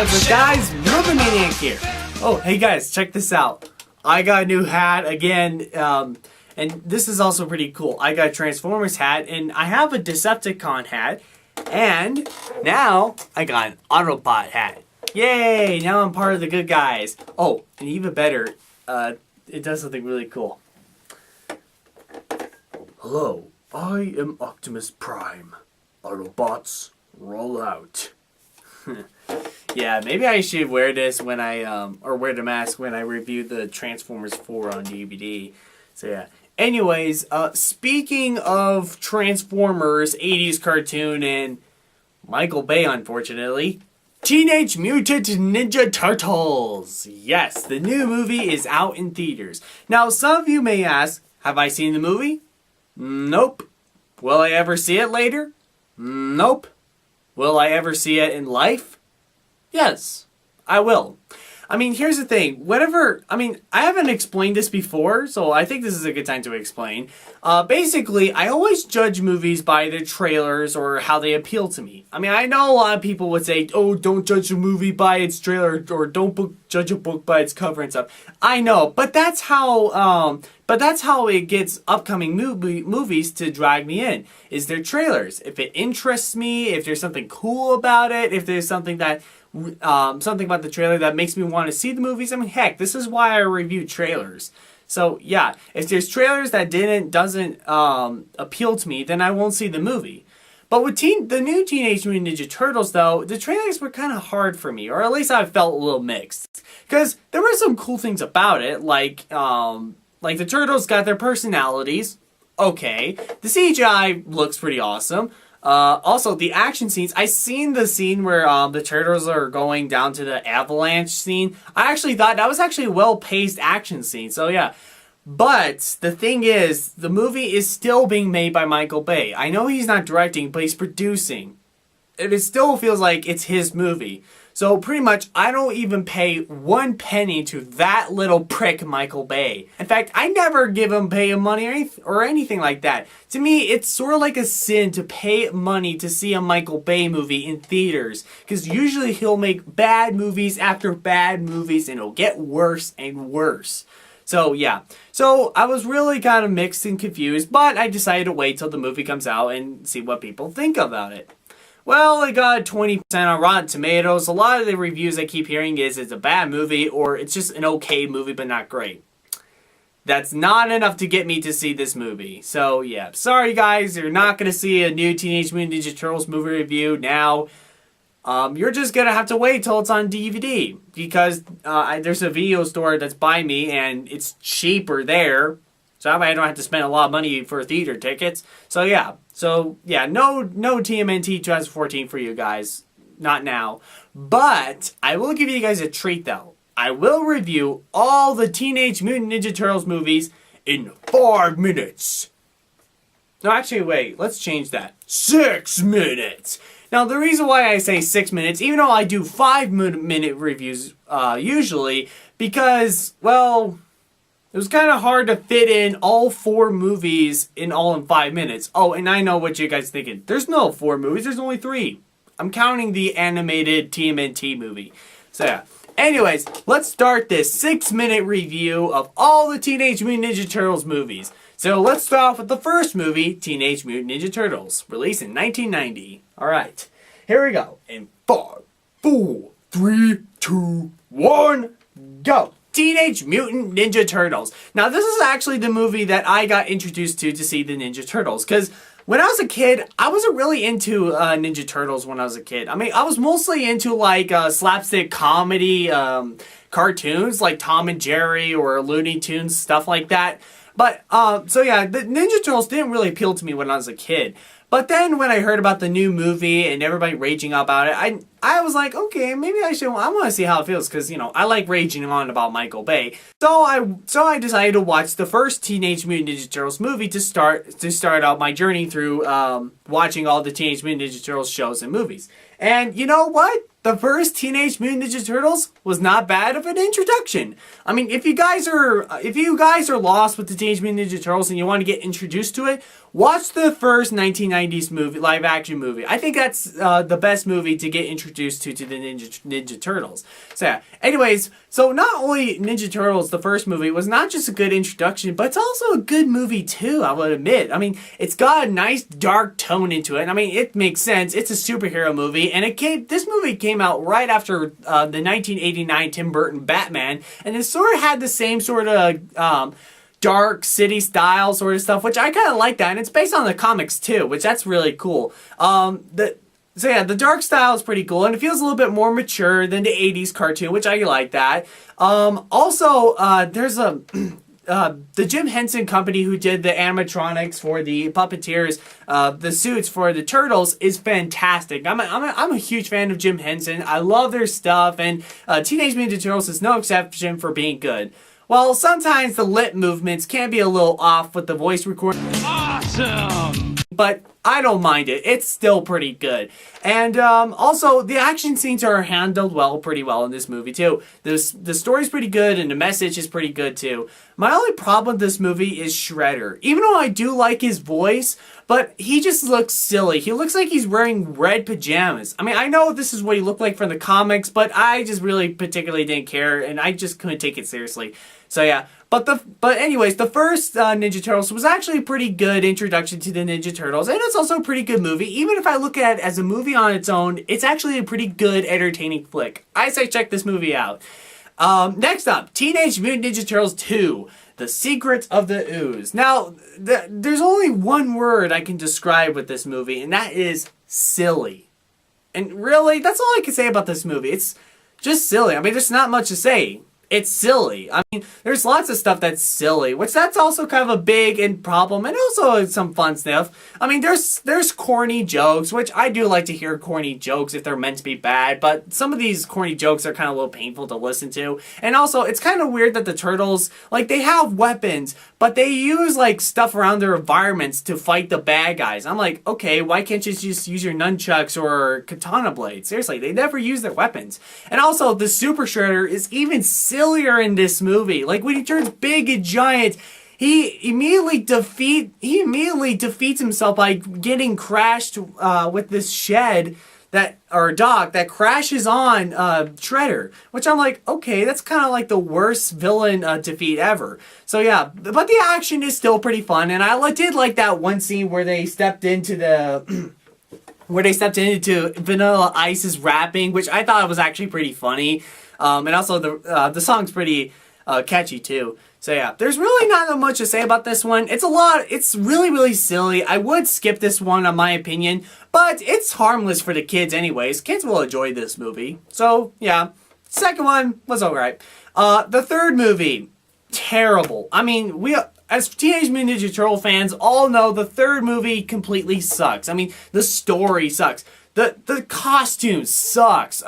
What's up, guys? Maniac here. Oh, hey guys, check this out. I got a new hat again, and this is also pretty cool. I got a Transformers hat, and I have a Decepticon hat, and now I got an Autobot hat. Yay! Now I'm part of the good guys. Oh, and even better, it does something really cool. Hello, I am Optimus Prime. Autobots, roll out. Yeah, maybe I should wear this when or wear the mask when I review the Transformers 4 on DVD. So yeah. Anyways, speaking of Transformers, 80s cartoon, and Michael Bay, unfortunately, Teenage Mutant Ninja Turtles! Yes, the new movie is out in theaters. Now, some of you may ask, have I seen the movie? Nope. Will I ever see it later? Nope. Will I ever see it in life? Yes, I will. I mean, here's the thing. I haven't explained this before, so I think this is a good time to explain. Basically, I always judge movies by their trailers or how they appeal to me. I mean, I know a lot of people would say, oh, don't judge a movie by its trailer, or don't judge a book by its cover and stuff. I know, but that's how it gets upcoming movies to drag me in, is their trailers. If it interests me, if there's something cool about it, if there's something about the trailer that makes me want to see the movies. I mean, heck, this is why I review trailers. So yeah, if there's trailers that doesn't appeal to me, then I won't see the movie. But with the new Teenage Mutant Ninja Turtles, though, the trailers were kind of hard for me, or at least I felt a little mixed, because there were some cool things about it, like the turtles got their personalities. Okay, the CGI looks pretty awesome. Also, the action scenes. I seen the scene where the turtles are going down to the avalanche scene. I actually thought that was actually a well-paced action scene. So yeah. But the thing is, the movie is still being made by Michael Bay. I know he's not directing, but he's producing. It still feels like it's his movie. So pretty much, I don't even pay 1 penny to that little prick Michael Bay. In fact, I never pay him money or anything like that. To me, it's sort of like a sin to pay money to see a Michael Bay movie in theaters. Because usually he'll make bad movies after bad movies, and it'll get worse and worse. So yeah, so I was really kind of mixed and confused, but I decided to wait till the movie comes out and see what people think about it. Well, it got 20% on Rotten Tomatoes. A lot of the reviews I keep hearing is it's a bad movie, or it's just an okay movie but not great. That's not enough to get me to see this movie. So yeah, sorry guys, you're not going to see a new Teenage Mutant Ninja Turtles movie review now. You're just going to have to wait till it's on DVD, because there's a video store that's by me and it's cheaper there. So I don't have to spend a lot of money for theater tickets. So yeah, no TMNT 2014 for you guys. Not now. But I will give you guys a treat though. I will review all the Teenage Mutant Ninja Turtles movies in 5 minutes. No, actually wait, let's change that. 6 minutes! Now the reason why I say 6 minutes, even though I do 5-minute reviews usually, because, well, it was kind of hard to fit in all 4 movies in 5 minutes. Oh, and I know what you guys are thinking. There's no 4 movies, there's only 3. I'm counting the animated TMNT movie. So yeah. Anyways, let's start this 6-minute review of all the Teenage Mutant Ninja Turtles movies. So let's start off with the first movie, Teenage Mutant Ninja Turtles, released in 1990. Alright, here we go. In 5, 4, 3, 2, 1, go! Teenage Mutant Ninja Turtles. Now, this is actually the movie that I got introduced to see the Ninja Turtles. Because when I was a kid, I wasn't really into Ninja Turtles when I was a kid. I mean, I was mostly into, like, slapstick comedy cartoons, like Tom and Jerry or Looney Tunes, stuff like that. But, so yeah, the Ninja Turtles didn't really appeal to me when I was a kid. But then when I heard about the new movie and everybody raging about it, I was like, okay, maybe I want to see how it feels, because, you know, I like raging on about Michael Bay. So I decided to watch the first Teenage Mutant Ninja Turtles movie to start out my journey through watching all the Teenage Mutant Ninja Turtles shows and movies. And you know what? the first Teenage Mutant Ninja Turtles was not bad of an introduction. I mean, if you guys are lost with the Teenage Mutant Ninja Turtles and you want to get introduced to it, watch the first 1990s movie, live action movie. I think that's the best movie to get introduced to the Ninja Turtles. So yeah. Anyways, so not only Ninja Turtles, the first movie, was not just a good introduction, but it's also a good movie too, I would admit. I mean, it's got a nice dark tone into it. I mean, it makes sense. It's a superhero movie, and this movie came out right after the 1989 Tim Burton Batman, and it sort of had the same sort of dark city style sort of stuff, which I kind of like that, and it's based on the comics too, which that's really cool. So yeah, the dark style is pretty cool, and it feels a little bit more mature than the 80s cartoon, which I like that. Also, there's the Jim Henson company who did the animatronics for the puppeteers, the suits for the Turtles, is fantastic. I'm a huge fan of Jim Henson. I love their stuff, and Teenage Mutant Ninja Turtles is no exception for being good. Well, sometimes the lip movements can be a little off with the voice recording. Awesome! But I don't mind it. It's still pretty good. And also, the action scenes are handled pretty well in this movie too. The story's pretty good and the message is pretty good too. My only problem with this movie is Shredder. Even though I do like his voice, but he just looks silly. He looks like he's wearing red pajamas. I mean, I know this is what he looked like from the comics, but I just really particularly didn't care, and I just couldn't take it seriously. So yeah, but anyways, the first Ninja Turtles was actually a pretty good introduction to the Ninja Turtles, and it's also a pretty good movie. Even if I look at it as a movie on its own, it's actually a pretty good, entertaining flick. I say check this movie out. Next up, Teenage Mutant Ninja Turtles 2, The Secret of the Ooze. Now, there's only one word I can describe with this movie, and that is silly. And really, that's all I can say about this movie. It's just silly. I mean, there's not much to say. It's silly. I mean, there's lots of stuff that's silly, which that's also kind of a big problem, and also some fun stuff. I mean, there's corny jokes, which I do like to hear corny jokes if they're meant to be bad, but some of these corny jokes are kind of a little painful to listen to. And also, it's kind of weird that the Turtles, like, they have weapons, but they use, like, stuff around their environments to fight the bad guys. I'm like, okay, why can't you just use your nunchucks or katana blades? Seriously, they never use their weapons. And also, the Super Shredder is even sillier in this movie. Like, when he turns big and giant, he immediately defeats himself by getting crashed with this shed dock that crashes on Shredder, which I'm like, okay, that's kind of like the worst villain defeat ever. So yeah, but the action is still pretty fun, and I did like that one scene where they stepped into Vanilla Ice's rapping, which I thought was actually pretty funny. And also the song's pretty catchy too. So yeah, there's really not that much to say about this one. It's really, really silly. I would skip this one in my opinion, but it's harmless for the kids anyways. Kids will enjoy this movie. So yeah, second one was alright. The third movie, terrible. I mean, as Teenage Mutant Ninja Turtle fans all know, the third movie completely sucks. I mean, the story sucks. The costume sucks.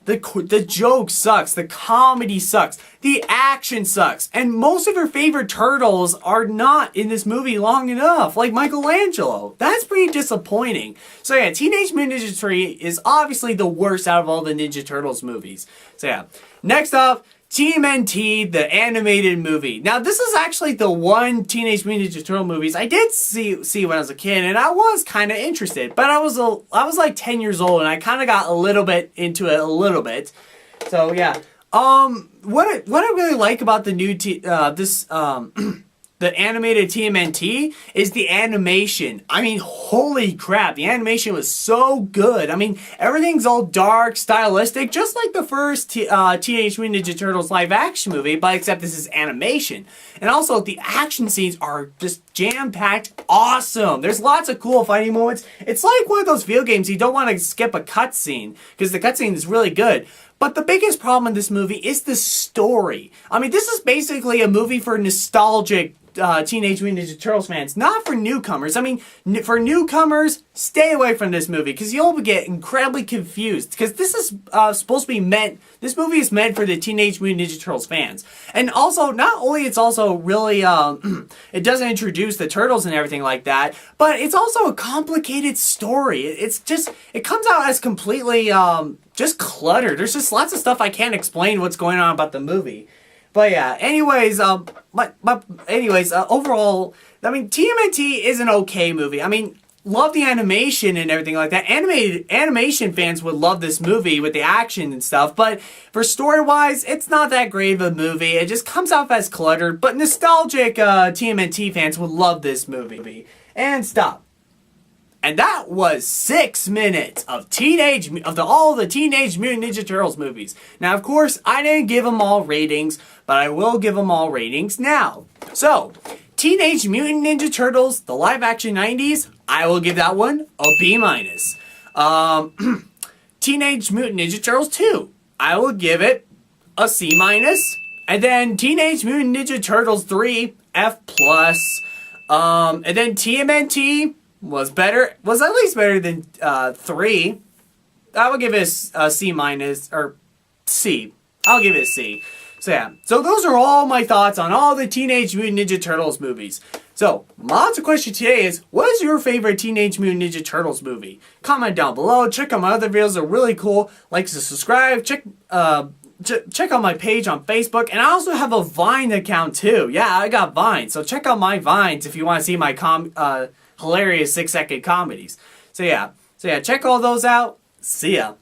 The joke sucks. The comedy sucks. The action sucks. And most of your favorite turtles are not in this movie long enough. Like Michelangelo. That's pretty disappointing. So yeah, Teenage Mutant Ninja 3 is obviously the worst out of all the Ninja Turtles movies. So yeah. Next up, TMNT, the animated movie. Now, this is actually the one Teenage Mutant Ninja Turtle movies I did see when I was a kid, and I was kind of interested. But I was like 10 years old, and I kind of got a little bit into it a little bit. So yeah, what I really like about the new the animated TMNT is the animation. I mean, holy crap, the animation was so good. I mean, everything's all dark, stylistic, just like the first Teenage Mutant Ninja Turtles live action movie, but except this is animation. And also, the action scenes are just jam-packed awesome. There's lots of cool fighting moments. It's like one of those video games you don't want to skip a cutscene, because the cutscene is really good. But the biggest problem in this movie is the story. I mean, this is basically a movie for nostalgic Teenage Mutant Ninja Turtles fans, not for newcomers. I mean, for newcomers, stay away from this movie, because you'll get incredibly confused, because this is supposed to be this movie is meant for the Teenage Mutant Ninja Turtles fans. And also, not only it's also really It doesn't introduce the turtles and everything like that, but it's also a complicated story. It's just, it comes out as completely just cluttered. There's just lots of stuff I can't explain what's going on about the movie. But yeah, anyways, overall, I mean, TMNT is an okay movie. I mean, love the animation and everything like that. Animation fans would love this movie with the action and stuff, but for story-wise, it's not that great of a movie. It just comes off as cluttered, but nostalgic TMNT fans would love this movie. And stop. And that was 6 minutes of all the Teenage Mutant Ninja Turtles movies. Now, of course, I didn't give them all ratings, but I will give them all ratings now. So, Teenage Mutant Ninja Turtles, the live-action 90s, I will give that one a B-. Teenage Mutant Ninja Turtles 2, I will give it a C-. And then Teenage Mutant Ninja Turtles 3, F+. And then TMNT was at least better than 3. I will give it a C-, or C. I'll give it a C. So yeah, so those are all my thoughts on all the Teenage Mutant Ninja Turtles movies. So, my answer question today is, what is your favorite Teenage Mutant Ninja Turtles movie? Comment down below, check out my other videos, they're really cool. Like to subscribe, check out my page on Facebook, and I also have a Vine account too. Yeah, I got Vine, so check out my Vines if you want to see my hilarious 6-second comedies. So yeah, check all those out. See ya.